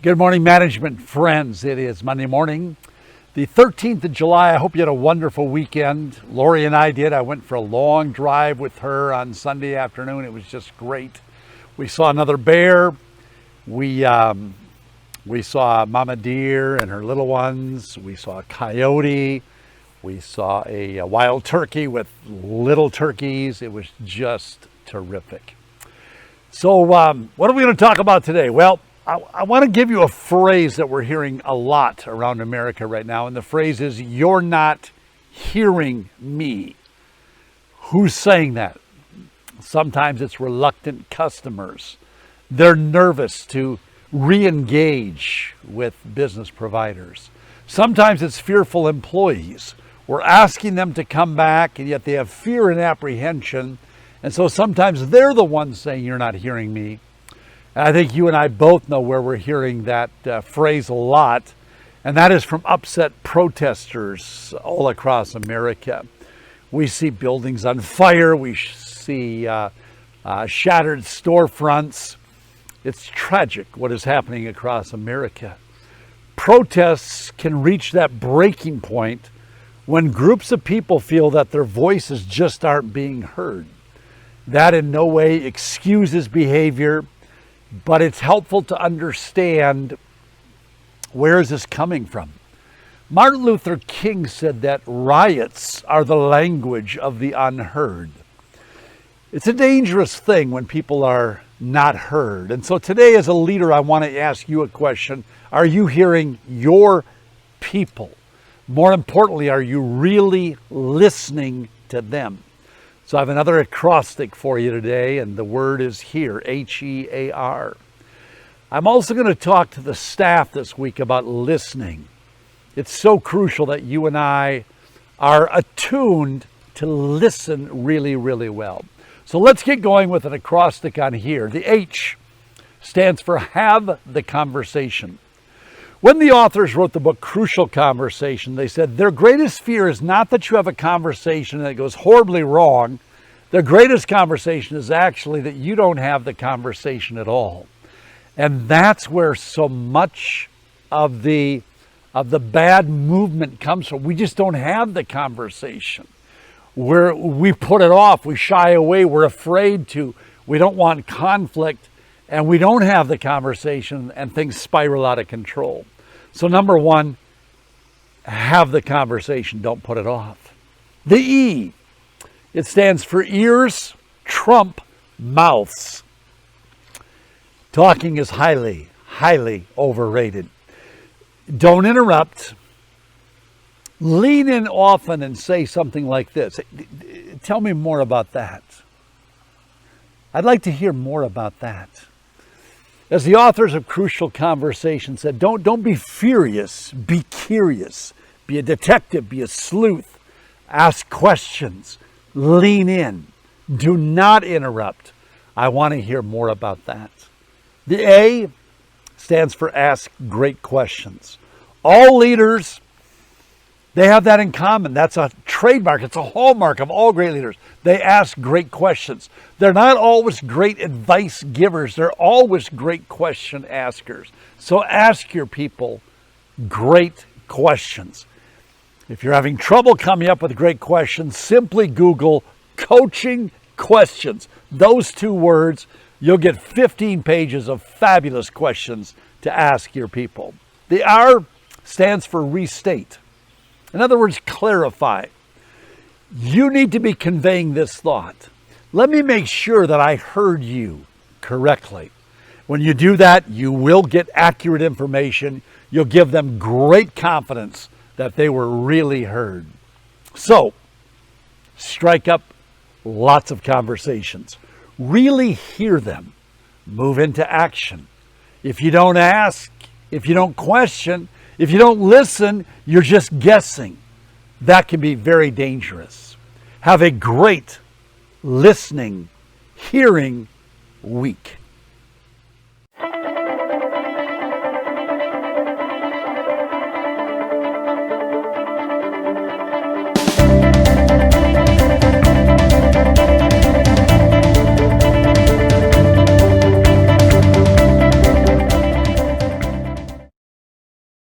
Good morning, management friends. It is Monday morning, the 13th of July. I hope you had a wonderful weekend. Lori and I did. I went for a long drive with her on Sunday afternoon. It was just great. We saw another bear. We saw Mama Deer and her little ones. We saw a coyote. We saw a wild turkey with little turkeys. It was just terrific. So what are we going to talk about today? Well, I want to give you a phrase that we're hearing a lot around America right now. And the phrase is, "You're not hearing me." Who's saying that? Sometimes it's reluctant customers. They're nervous to re-engage with business providers. Sometimes it's fearful employees. We're asking them to come back, and yet they have fear and apprehension. And so sometimes they're the ones saying, "You're not hearing me." And I think you and I both know where we're hearing that phrase a lot, and that is from upset protesters all across America. We see buildings on fire. We see shattered storefronts. It's tragic what is happening across America. Protests can reach that breaking point when groups of people feel that their voices just aren't being heard. That in no way excuses behavior, but it's helpful to understand, where is this coming from? Martin Luther King said that riots are the language of the unheard. It's a dangerous thing when people are not heard. And so today, as a leader, I want to ask you a question. Are you hearing your people? More importantly, are you really listening to them? So I have another acrostic for you today, and the word is HEAR, H-E-A-R. I'm also going to talk to the staff this week about listening. It's so crucial that you and I are attuned to listen really, really well. So let's get going with an acrostic on HEAR. The H stands for have the conversation. When the authors wrote the book Crucial Conversation, they said their greatest fear is not that you have a conversation that goes horribly wrong. Their greatest conversation is actually that you don't have the conversation at all. And that's where so much of the bad movement comes from. We just don't have the conversation. We put it off, we shy away, we're afraid to, we don't want conflict, and we don't have the conversation, and things spiral out of control. So number one, have the conversation, don't put it off. The E, it stands for ears trump mouths. Talking is highly, highly overrated. Don't interrupt. Lean in often and say something like this. Tell me more about that. I'd like to hear more about that. As the authors of Crucial Conversation said, don't be furious, be curious. Be a detective, be a sleuth. Ask questions, lean in. Do not interrupt. I want to hear more about that. The A stands for ask great questions. All leaders, they have that in common. That's a trademark. It's a hallmark of all great leaders. They ask great questions. They're not always great advice givers. They're always great question askers. So ask your people great questions. If you're having trouble coming up with great questions, simply Google coaching questions. Those two words, you'll get 15 pages of fabulous questions to ask your people. The R stands for restate. In other words, clarify. You need to be conveying this thought. Let me make sure that I heard you correctly. When you do that, you will get accurate information. You'll give them great confidence that they were really heard. So, strike up lots of conversations. Really hear them. Move into action. If you don't ask, if you don't question, if you don't listen, you're just guessing. That can be very dangerous. Have a great listening, hearing week.